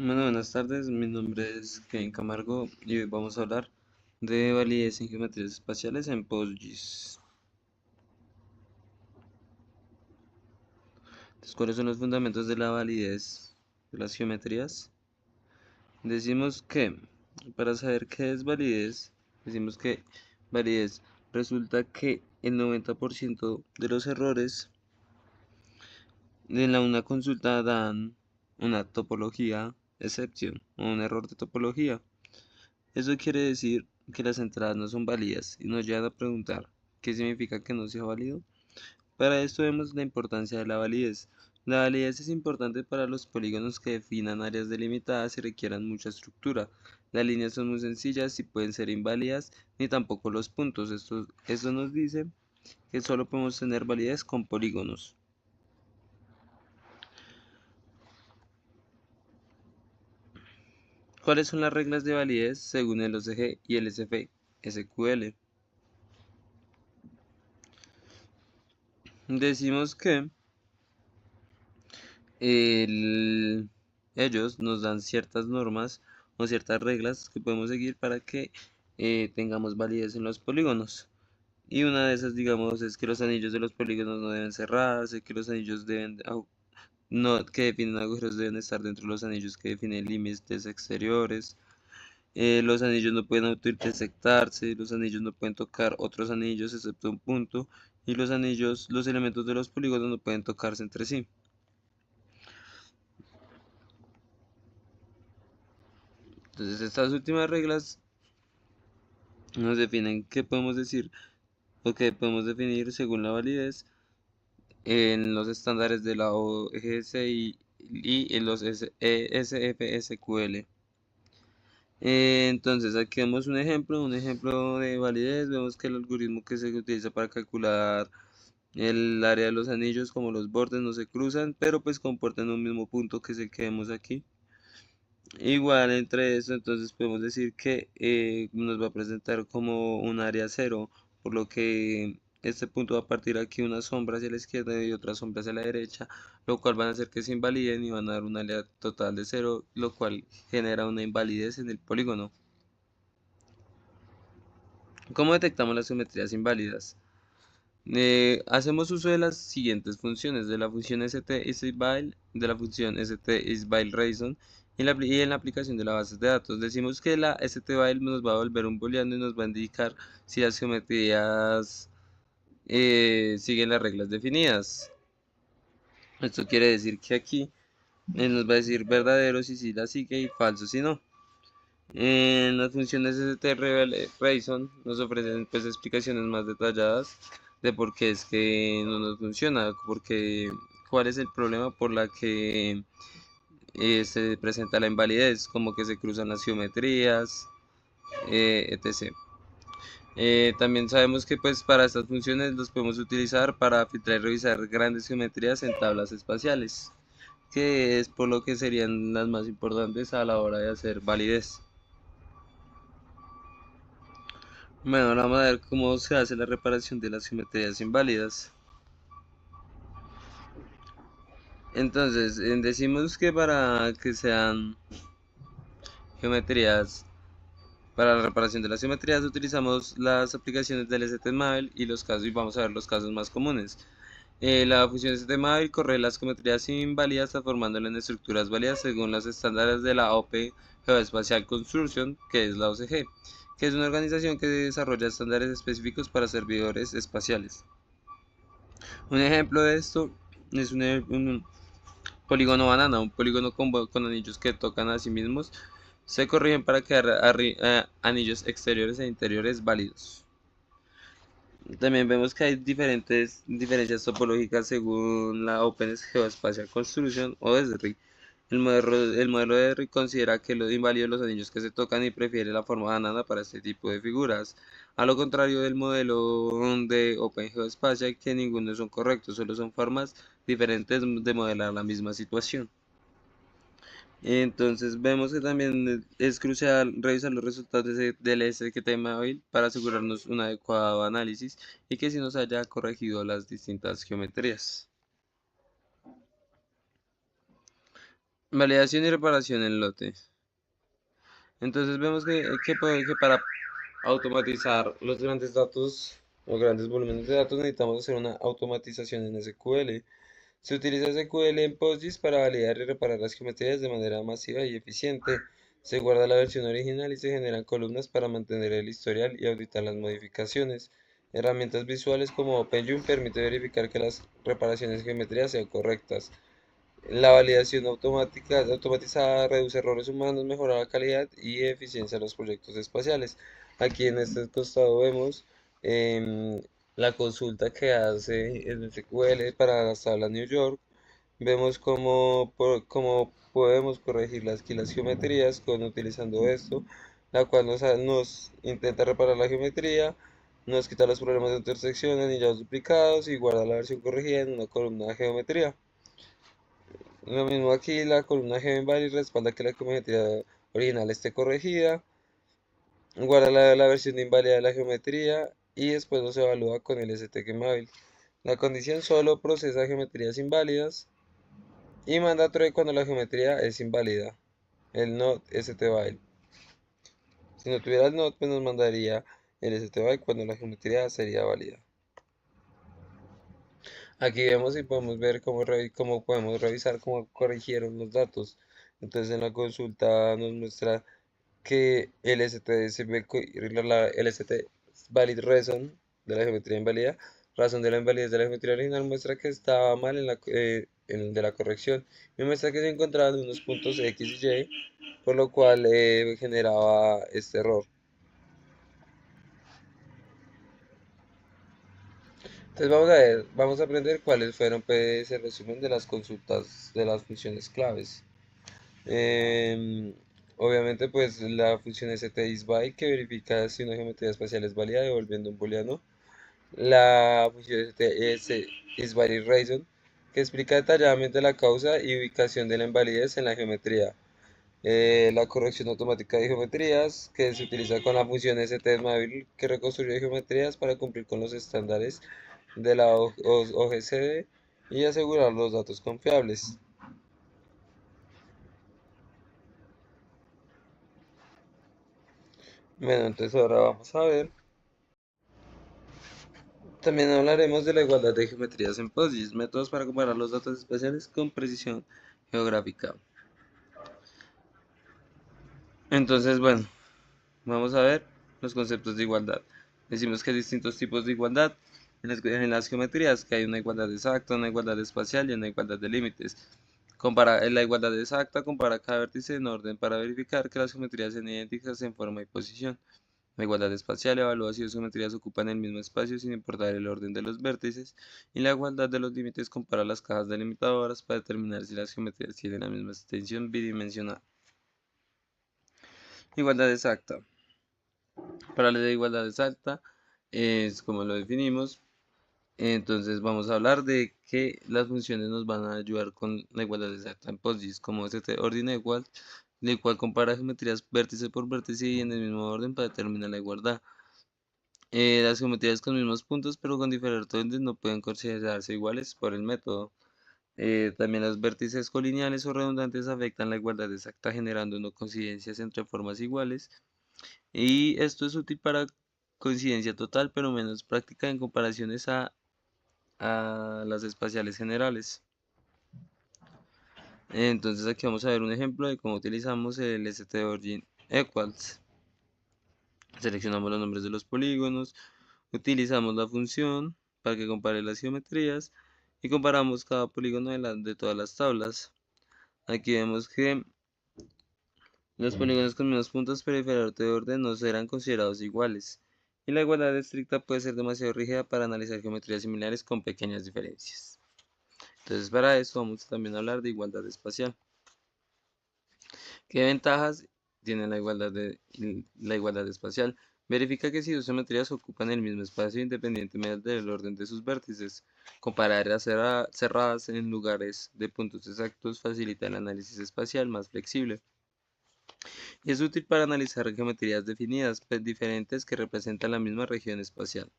Bueno, buenas tardes, mi nombre es Kevin Camargo y hoy vamos a hablar de validez en geometrías espaciales en PostGIS. Entonces, ¿cuáles son los fundamentos de la validez de las geometrías? Decimos que, para saber qué es validez, decimos que validez resulta que el 90% de los errores de una consulta dan una topología exception o un error de topología. Eso quiere decir que las entradas no son válidas y nos llevan a preguntar qué significa que no sea válido. Para esto vemos la importancia de la validez. La validez es importante para los polígonos que definan áreas delimitadas y requieran mucha estructura. Las líneas son muy sencillas y pueden ser inválidas, ni tampoco los puntos. Esto nos dice que solo podemos tener validez con polígonos. ¿Cuáles son las reglas de validez según el OCG y el SQL? Decimos que el- ellos nos dan ciertas normas o ciertas reglas que podemos seguir para que tengamos validez en los polígonos. Y una de esas, digamos, es que los anillos de los polígonos no deben cerrarse, que los anillos no, que definen agujeros deben estar dentro de los anillos que definen límites exteriores. Los anillos no pueden autointersectarse, los anillos no pueden tocar otros anillos excepto un punto, y los elementos de los polígonos no pueden tocarse entre sí. Entonces, estas últimas reglas nos definen qué podemos decir o qué podemos definir según la validez en los estándares de la OGSI y en los SFSQL. Entonces, aquí vemos un ejemplo de validez. Vemos que el algoritmo que se utiliza para calcular el área de los anillos, como los bordes no se cruzan, pero pues comportan un mismo punto que es el que vemos aquí. Igual entre eso, entonces podemos decir que nos va a presentar como un área cero, por lo que este punto va a partir aquí una sombra hacia la izquierda y otra sombra hacia la derecha, lo cual van a hacer que se invaliden y van a dar un área total de cero, lo cual genera una invalidez en el polígono. ¿Cómo detectamos las geometrías inválidas? Hacemos uso de las siguientes funciones, de la función isByle, de la función isByleReason y en la aplicación de la base de datos. Decimos que la stbyle nos va a volver un booleano y nos va a indicar si las geometrías siguen las reglas definidas. Esto quiere decir que aquí nos va a decir verdadero si sí la sigue y falso si no. En las funciones STReason nos ofrecen pues explicaciones más detalladas de por qué es que no nos funciona, porque cuál es el problema por la que se presenta la invalidez, como que se cruzan las geometrías, etc. También sabemos que pues para estas funciones los podemos utilizar para filtrar y revisar grandes geometrías en tablas espaciales, que es por lo que serían las más importantes a la hora de hacer validez. Bueno, ahora vamos a ver cómo se hace la reparación de las geometrías inválidas. Entonces, decimos que para que sean geometrías, para la reparación de las geometrías utilizamos las aplicaciones del STMABIL y los casos, y vamos a ver los casos más comunes. La función STMABIL corre las geometrías inválidas transformándolas en estructuras válidas según los estándares de la Open Geospatial Construction, que es la OCG, que es una organización que desarrolla estándares específicos para servidores espaciales. Un ejemplo de esto es un polígono banana, un polígono con anillos que tocan a sí mismos. Se corrigen para crear anillos exteriores e interiores válidos. También vemos que hay diferentes diferencias topológicas según la Open Geospatial Construction o ESRI. El modelo de Rick considera que lo inválido los anillos que se tocan y prefiere la forma banana para este tipo de figuras. A lo contrario del modelo de OpenGeospatial, que ninguno son correctos, solo son formas diferentes de modelar la misma situación. Entonces vemos que también es crucial revisar los resultados del SQT para asegurarnos un adecuado análisis y que si nos haya corregido las distintas geometrías. Validación y reparación en lote. Entonces vemos que para automatizar los grandes datos o grandes volúmenes de datos necesitamos hacer una automatización en SQL. Se utiliza SQL en PostGIS para validar y reparar las geometrías de manera masiva y eficiente. Se guarda la versión original y se generan columnas para mantener el historial y auditar las modificaciones. Herramientas visuales como OpenGYM permite verificar que las reparaciones de geometría sean correctas. La validación automatizada reduce errores humanos, mejora la calidad y eficiencia de los proyectos espaciales. Aquí en este costado vemos em, la consulta que hace el SQL para las tablas New York. Vemos cómo podemos corregir aquí las geometrías utilizando esto, la cual nos intenta reparar la geometría, nos quita los problemas de intersección, anillados duplicados y guarda la versión corregida en una columna de geometría. Lo mismo aquí, la columna Value respalda que la geometría original esté corregida, guarda la versión inválida de la geometría y después los evalúa con el stgemavile. La condición solo procesa geometrías inválidas y manda true cuando la geometría es inválida, el not stval. Si no tuviera el not, pues nos mandaría el stval cuando la geometría sería válida. Aquí vemos y podemos ver cómo podemos revisar cómo corrigieron los datos. Entonces en la consulta nos muestra que el ST valid reason de la geometría inválida, razón de la invalidez de la geometría original muestra que estaba mal en el de la corrección y muestra que se encontraban unos puntos X y Y, por lo cual generaba este error. Entonces vamos a aprender cuáles fueron pues, el resumen de las consultas de las funciones claves. Em, Obviamente, pues la función STISBY que verifica si una geometría espacial es válida devolviendo un booleano. La función STISBYReason que explica detalladamente la causa y ubicación de la invalidez en la geometría. La corrección automática de geometrías que se utiliza con la función STMAVIL que reconstruye geometrías para cumplir con los estándares de la OGCD y asegurar los datos confiables. Bueno, entonces ahora vamos a ver. También hablaremos de la igualdad de geometrías en PostGIS, métodos para comparar los datos espaciales con precisión geográfica. Entonces, bueno, vamos a ver los conceptos de igualdad. Decimos que hay distintos tipos de igualdad en las geometrías, que hay una igualdad exacta, una igualdad espacial y una igualdad de límites. La igualdad exacta compara cada vértice en orden para verificar que las geometrías sean idénticas en forma y posición. La igualdad espacial evalúa si las geometrías ocupan el mismo espacio sin importar el orden de los vértices, y la igualdad de los límites compara las cajas delimitadoras para determinar si las geometrías tienen la misma extensión bidimensional. Igualdad exacta. Para la igualdad exacta es como lo definimos. Entonces vamos a hablar de que las funciones nos van a ayudar con la igualdad exacta en PostGIS, como ordinal igual, el cual compara geometrías vértice por vértice y en el mismo orden para determinar la igualdad. Las geometrías con mismos puntos pero con diferentes órdenes no pueden considerarse iguales por el método. También los vértices colineales o redundantes afectan la igualdad exacta generando no coincidencias entre formas iguales. Y esto es útil para coincidencia total pero menos práctica en comparaciones a las espaciales generales. Entonces aquí vamos a ver un ejemplo de cómo utilizamos el stOrigin equals. Seleccionamos los nombres de los polígonos, utilizamos la función para que compare las geometrías y comparamos cada polígono de todas las tablas. Aquí vemos que los polígonos con menos puntos pero diferente de orden no serán considerados iguales. Y la igualdad estricta puede ser demasiado rígida para analizar geometrías similares con pequeñas diferencias. Entonces para eso vamos también a hablar de igualdad espacial. ¿Qué ventajas tiene la igualdad espacial? Verifica que si dos geometrías ocupan el mismo espacio independientemente del orden de sus vértices. Comparar áreas cerradas en lugares de puntos exactos facilita el análisis espacial más flexible. Y es útil para analizar geometrías definidas, pues diferentes que representan la misma región espacial.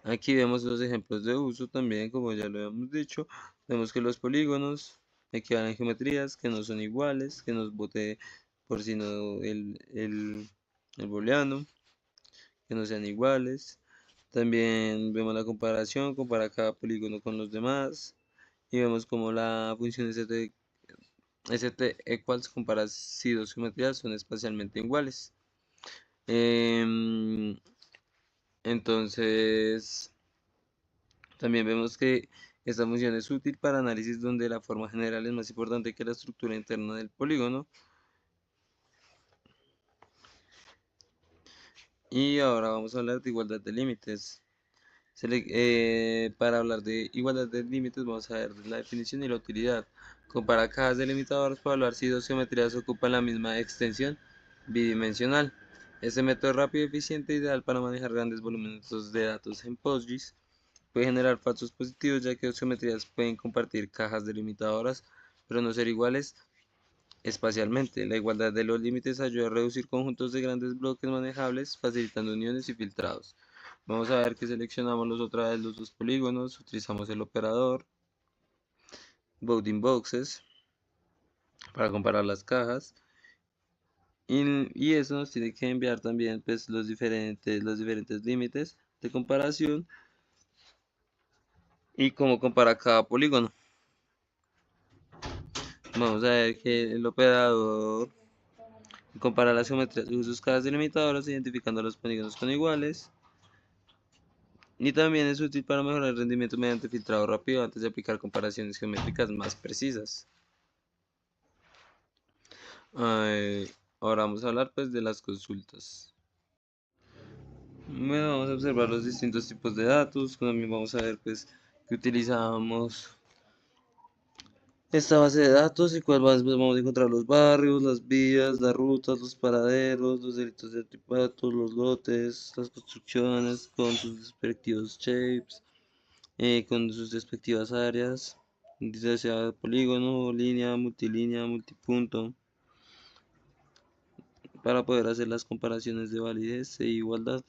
Aquí vemos los ejemplos de uso también, como ya lo habíamos dicho. Vemos que los polígonos equivalen a geometrías que no son iguales, que nos bote por si no el booleano, que no sean iguales. También vemos la comparación, compara cada polígono con los demás. Y vemos como la función st equals compara si dos geometrías son espacialmente iguales. Em, entonces, también vemos que esta función es útil para análisis donde la forma general es más importante que la estructura interna del polígono. Y ahora vamos a hablar de igualdad de límites. Para hablar de igualdad de límites vamos a ver la definición y la utilidad. Compara cajas delimitadoras para evaluar si dos geometrías ocupan la misma extensión bidimensional. Este método es rápido y eficiente, ideal para manejar grandes volúmenes de datos en PostGIS. Puede generar falsos positivos ya que dos geometrías pueden compartir cajas delimitadoras, pero no ser iguales espacialmente. La igualdad de los límites ayuda a reducir conjuntos de grandes bloques manejables, facilitando uniones y filtrados. Vamos a ver que seleccionamos otra vez los dos polígonos, utilizamos el operador bounding boxes para comparar las cajas y eso nos tiene que enviar también pues, los diferentes límites de comparación y cómo compara cada polígono. Vamos a ver que el operador compara las geometrías de sus cajas delimitadoras identificando los polígonos con iguales. Y también es útil para mejorar el rendimiento mediante filtrado rápido antes de aplicar comparaciones geométricas más precisas. Ahora vamos a hablar pues de las consultas. Bueno, vamos a observar los distintos tipos de datos. También vamos a ver pues que utilizamos esta base de datos y cuál pues, vamos a encontrar los barrios, las vías, las rutas, los paraderos, los delitos de artefactos, los lotes, las construcciones con sus respectivos shapes, con sus respectivas áreas, ya sea polígono, línea, multipunto, para poder hacer las comparaciones de validez e igualdad.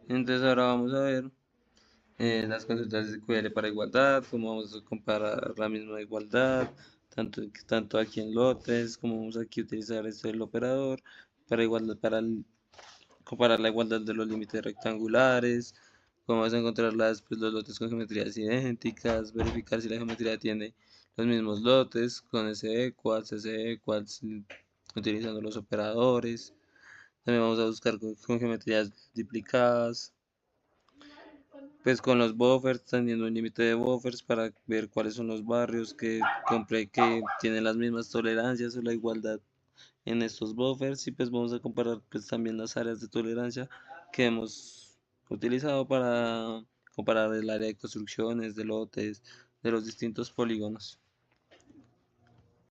Entonces ahora vamos a ver las consultas de SQL para igualdad, cómo vamos a comparar la misma igualdad, tanto aquí en lotes, cómo vamos aquí a utilizar esto del operador para igualdad, comparar la igualdad de los límites rectangulares, cómo vas a encontrar los lotes con geometrías idénticas, verificar si la geometría tiene los mismos lotes con ese equals, utilizando los operadores. También vamos a buscar con geometrías duplicadas, pues con los buffers, teniendo un límite de buffers para ver cuáles son los barrios que tienen las mismas tolerancias o la igualdad en estos buffers, y pues vamos a comparar pues también las áreas de tolerancia que hemos utilizado para comparar el área de construcciones, de lotes, de los distintos polígonos.